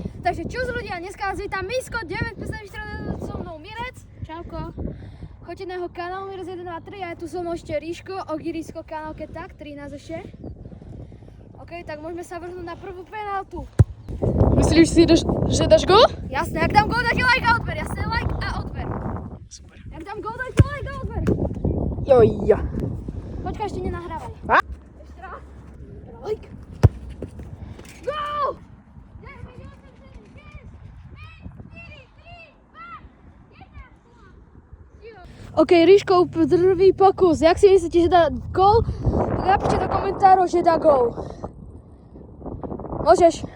Takže čus ľudia, dneska vás vítam Misko 954 so mnou Mirec. Čauko. Choďte na jeho kanál Mirec 1, 2, 3 a je tu so mnou ešte Ríško, Ogirisko kanál tak, 13 ešte. OK, tak môžeme sa vrhnúť na prvú penáltu. Myslíš si, že dáš gól? Jasné, ak dám gól, dajte like a odber. Jasné, like a odber. Super. Ak dám gól, dajte like a odber. Joja. Počkaj, ešte nenahrávaj. A? Ešte raz. Like. Gól! OK, Ríško, prvý pokus. Jak si myslíte, že dá gól? Napíšte do komentárov, že dá gól. Môžeš.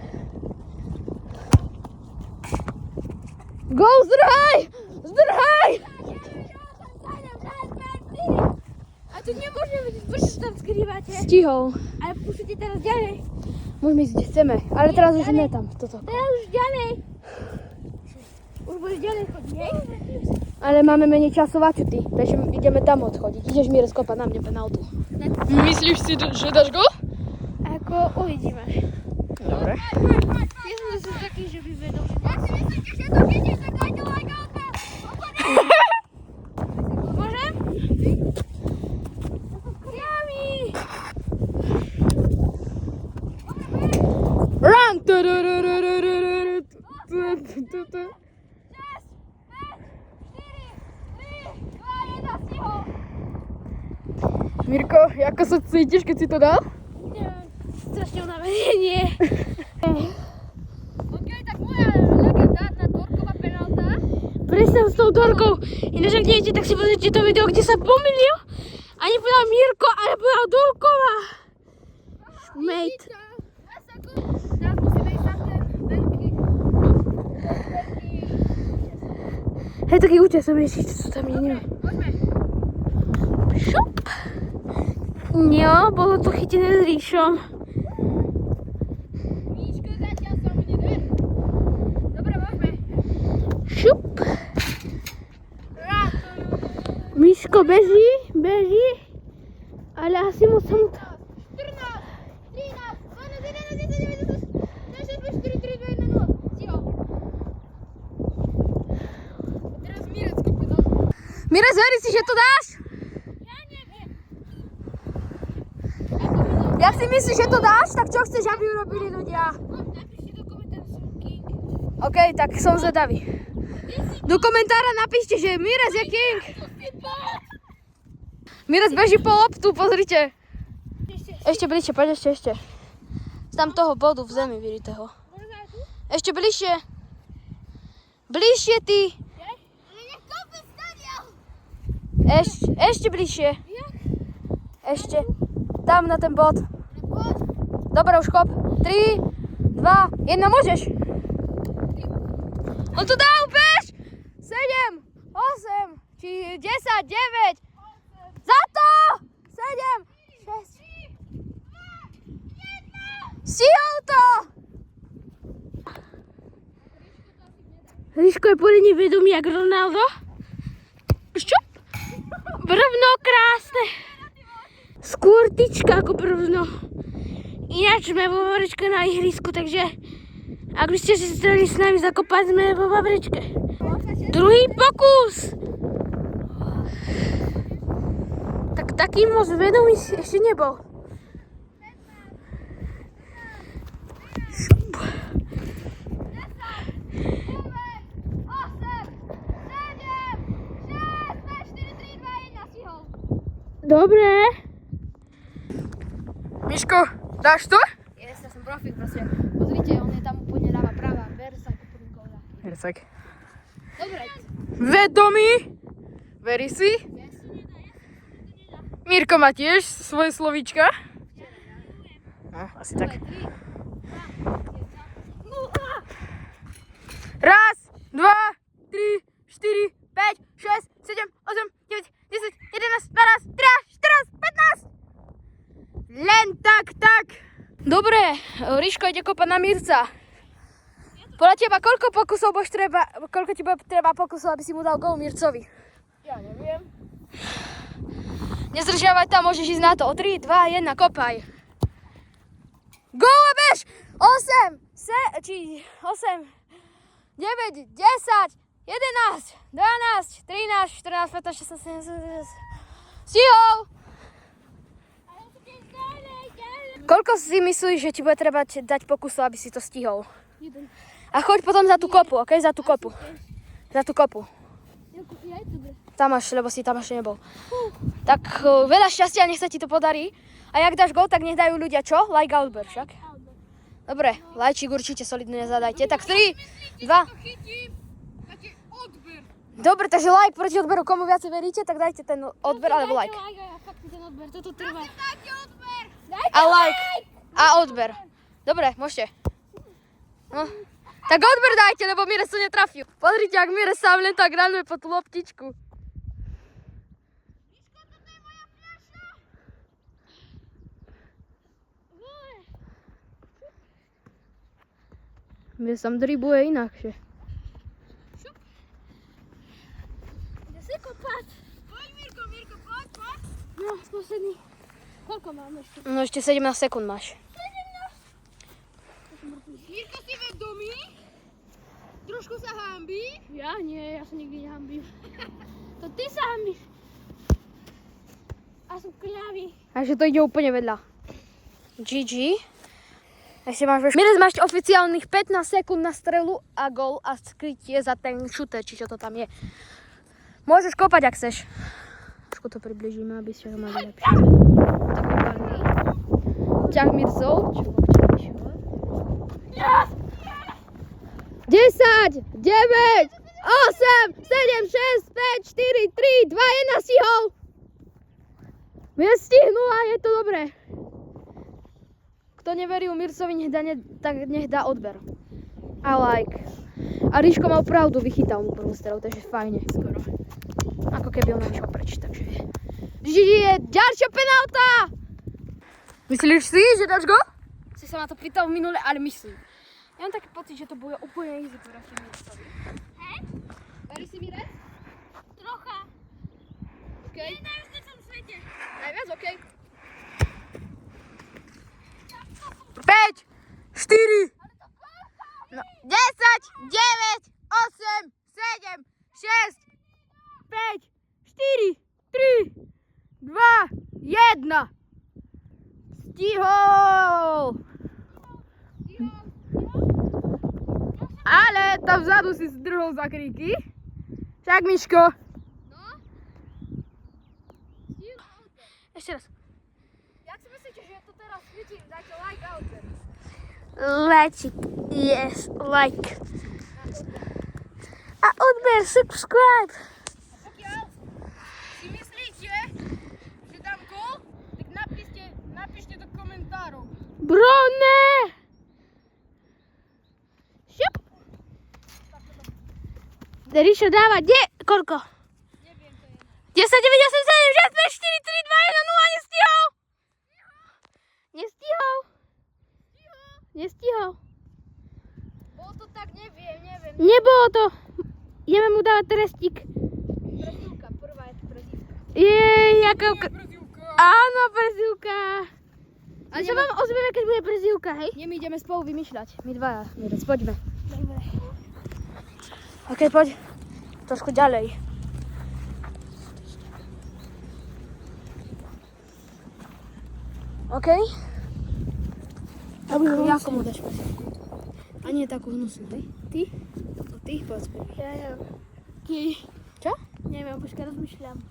Gól, zdrhaj! Zdrhaj! A tu nemôžeme vidieť, prečo tam skrývate? Stihol. Ale púšite teraz ďalej. Môžeme ísť, kde chceme, ale teraz už nie tam. Toto. Teraz už ďalej. Už budeš ďalej chodiť, hej? Ale máme menej času ty, takže ideme tam odchodiť. Ideš mi rozkopať na mne penáltu. Myslíš si, že dáš gól? Ako uvidíme. Dobre. Ja som taký, že by vedel. Ak si myslíte, že to vidíš, tak dajte like a odber. Môžem? Yummy! Run! Mirko, ako sa cítiš, keď si to dal? Strašne unavené. OK, tak moja legendárna Dorková penálta. Presne s tou Dorkou. Ináč, ak neviete, tak si pozrite to video, kde sa pomýlil. A nepovedal Mirko, ale povedal Dorková. Mate. Teraz musíme ísť na ten veľký. Hej, taký útes som ešte, čo tam je, neviem. Šup. Jo, bolo to chytené s Ríšom. Míško, zatiaľ sa mu neder. Dobre, môžeme. Šup. Míško beží, ale asi mu sa mu to... 14, 13, 12, 11, 10, 9, 10, 10, 4, 3, 2, 1, 0. Stihol. Teraz Mirec kope dole. Mirec, verí si, že to dáš? Jak si myslíš, že to dáš? Tak čo chceš, aby urobili ľudia? Napíšte do komentára, som king. OK, tak som zvedavý. Do komentára napíšte, že Mirec je king. Mirec beží po loptu, pozrite. Ešte bližšie, poď ešte. Z tam toho bodu v zemi, vidíte ho. Ešte bližšie. Bližšie ty. Ešte bližšie. Ešte. Tam na ten bod. Dobre, už kop. 3, 2, 1, môžeš. On to dal, bež! 7, 8, či 10, 9. Za to! 7, 6. Stihol to! Ríško je podľa vedomý jak Ronaldo. Šup! Brvno krásne. Skôr tyčka ako brvno. Ináč sme vo Vavrečke na ihrisku, takže ak by ste si chceli s nami zakopať, sme vo Vavrečke. Druhý pokus. Tak taký moc vedomý ešte nebol. Šup. Dobre. Miško, dáš to? Ja som profík, proste. Pozrite, on je tam úplne ľava, pravá. Ber sa ako prvý koľa. Herceg. Dobre. Vedomý? Verí si? Mirko má tiež svoje slovíčka. Asi tak. Raz, 2, 3, 4, 5, 6, 7, 8, 9, 10, 11, 12, 13, 14, 15! Len tak. Dobre, Ríško ide kopať na Mirca. Podľa teba, koľko ti bude treba pokusov, aby si mu dal gól Mircovi? Ja neviem. Nezdržiavaj tam, môžeš ísť na to. O 3, 2, 1, kopaj. Gól a bež! 8, 8, 9, 10, 11, 12, 13, 14, 15, 16, 17, 18. Stihol! Koľko si myslíš, že ti bude treba dať pokusu, aby si to stihol? 1. A choď potom za tú kopu, okej? Za tú kopu. Za tú kopu. Tam máš, lebo si tam ešte nebol. Tak veľa šťastia, nech sa ti to podarí. A jak dáš gól, tak nech dajú ľudia čo? Like a odber, však? Dobre, lajčík určite solidne nezadajte. Tak 3, 2. Dobre, takže like proti odberu. Komu viacej veríte, tak dajte ten odber alebo like. Toto trvá. A like. A odber. Dobre, môžete. No. Tak odber dajte, lebo Mirec to netrafil. Pozrite, ak Mirec sám len tak ranuje po tú loptičku. Mirec tam dribuje inakšie. Kde si kopať? Poď, Mirko, poď. No, posledný. Koľko mám ešte? No ešte 17 sekúnd máš. Mirko, si vedomý? Trošku sa hanbí? Ja nie, ja sa nikdy nehambím. To ty sa hambíš. A som kľavý. Takže to ide úplne vedľa. GG. Ešte máš Mirec, máš oficiálnych 15 sekúnd na strelu a gól a skrytie za ten šuter, či čo to tam je. Môžeš kopať, ak chceš. Trošku to približíme, aby ste ho mali lepšie. Ťah Mircov. 10, 9, 8, 7, 6, 5, 4, 3, 2, 1, stihol. Mirec stihnul a je to dobré. Kto neverí Mircovi, tak nech dá odber. A like. A Ríško mal pravdu, vychytal mu prvú strelu, takže fajne. Skoro. Ako keby on nešiel preč, takže je ďalšia penálta! Myslíš si, že dáš go? Si sa ma to pýtal minule, ale myslím. Ja mám taký pocit, že to bude úplne easy proti Mircovi. Hej? Verí si Mirec? Trocha. Okay. Je najviac na celom svete. Najviac, okej. 5, 4, no, 10, 9, 8, 7, 6, 5, 4, 3, 2, 1. Stihol! Ale tam vzadu si zdrhol za kríky. Však, Miško? No? Ešte raz. Jak si myslíte, že to teraz vidím? Dajte like a odber. Like, yes, like. A odber, subscribe. Pokiaľ si myslíte, že dám gól, tak napíšte do komentárov. Bro, ne! Šup. Ríšo dáva, koľko? Neviem, to je. 10, 9, 8, 7, 6, 5, 4, 3, 2, 1, 0 a nestihol. Nestihol. Bolo to tak, neviem. Nebolo to. Ideme mu dávať trestík. Prezivka, prvá je to prezivka. Jaká... Prezivka. Áno, prezivka. A My sa vám ozveme, keď bude prezivka, hej? Nie, my ideme spolu vymýšľať. My dvaja, Mirec, poďme. Dobre. Ok, poď. Trošku ďalej. OK? Ako mu dáš prezivku? A nie takú hnusnú, hej? Ty? No ty, povedz prvý. Ja neviem. Kej. Čo? Neviem, počkaj, rozmýšľam.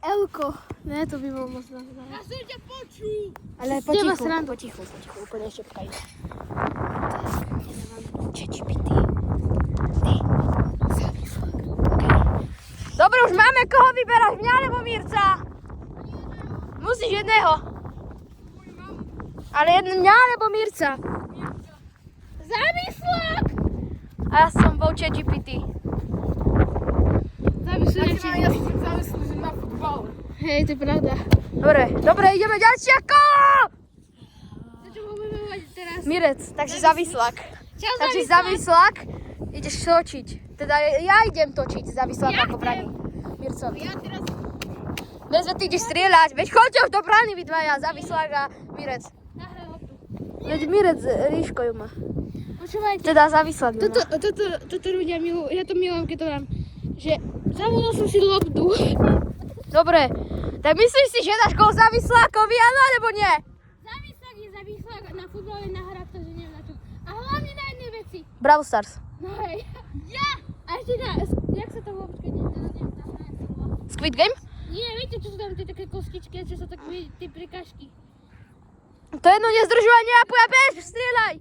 Elko. Ne, to by bolo moc nazdá. Ja som ťa počul. Ale Z teba potichu, srandu. potichu, úplne šepkaj. Tak, nedávam ChatGPT. Ty, závislak. Dobre, už máme koho vyberať, mňa alebo Mirca? Musíš jedného. Ale mňa alebo Mirca? Závislak! A ja som bol ChatGPT. Závislak. Ja som závislý na futbal. Hej, to je pravda. Dobre, ideme ďalšie kolo! To čo budeme mať teraz? Mirec, takže závislak. Čau, Takže závislak, ideš točiť. Teda ja idem točiť závislak ako brani Mircovi. Ja teraz... Dnes ty ideš strieľať, veď choďte už do brány vy dvaja, závislak a Mirec. Nahraj hoptu. Veď Mirec Ríško ju má. Počúvajte, Teda závislá ju má. toto ľudia milujú, ja to milujem, keď to dám, že zabudol som si loptu. Dobre, tak myslíš si, že dáš gól závislákovi, áno alebo nie? Závislák je závislák, na futbale nahrá to, že neviem na čo. A hlavne na jednej veci. Brawl Stars. No hej. Ja! A ešte na, jak sa to volá, počkaj, neviem, Squid Game? Nie, viete, čo sú tam tie také kostičky, čo sú také tie prikažky. To jedno nezdržovanie a poja bež, strieľaj!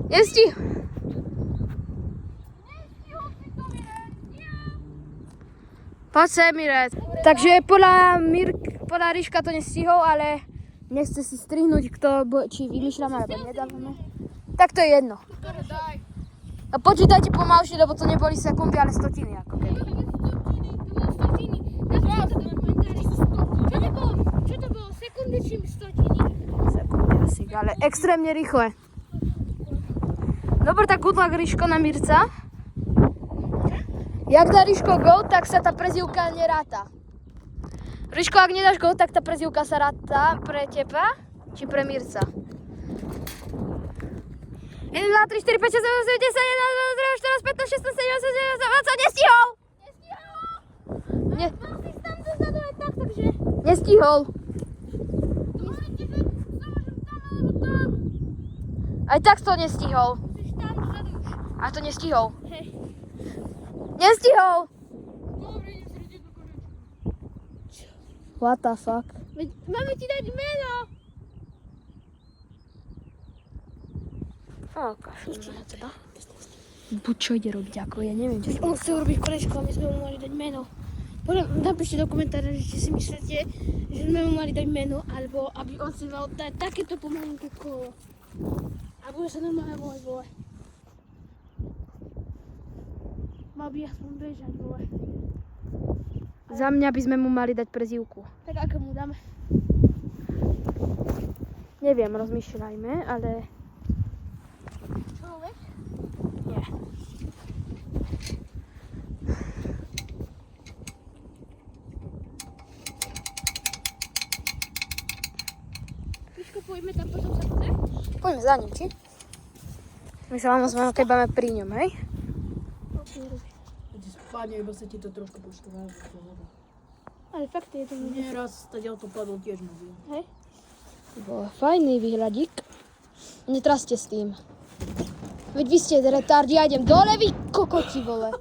Nestih. Poď sem, Mirec. Takže podľa Ríška to nestihol, ale nechce si strihnúť, či vymýšľame alebo nedávame. Tak to je jedno. A počítajte pomalšie, lebo to neboli sekundy, ale stotiny. Ako keby. Čo to bolo? Sekundy či stotiny? Sekundy asi, ale extrémne rýchle. Dobre, tak good luck, Ríško, na Mirca. Jak dá Ríško gól, tak sa tá prezývka neráta. Ríško, ak nedáš gól, tak tá prezývka sa ráta pre teba, či pre Mirca. 1, 2, 3, 4, 5, 6, 7, 8, 9, 10, 11, 12, 13, 14, 15, 16, 17, 18, 20, nestihol! Ne... Tam dozadu aj tak, takže... Nestihol. Aj tak to nestihol. Tam dozadu už. A to nestihol. Hej. Nestihol! Dobre, idem si robiť dokonať. What the fuck? Máme ti dať meno. Kašľujem na teba. Buď čo ide robiť, ako ja neviem, čo On chce urobiť kolečko a my sme mu mali dať meno. Napíšte do komentára, že či si myslíte, že sme mu mali dať meno, alebo aby on si mal dať takéto pomalinké kolo. A bude sa normálne volať. Mal by aspoň bežať, vole. Za mňa by sme mu mali dať prezývku. Tak ako mu dáme? Neviem, rozmýšľajme, ale... Človek? Nie. Miško, poďme tam, potom sa chce? Poďme za ním, či? My sa vám ozveme, keď budeme pri ňom, hej? Keď si spadne, iba sa ti to trošku poštovalo. Ale fakt je to Nie, raz stadiaľ to padol tiež na zem. Hej? Bol fajný výhľadík. Netraste s tým. Veď vy ste retard, ja idem dole, vy kokoti, vole.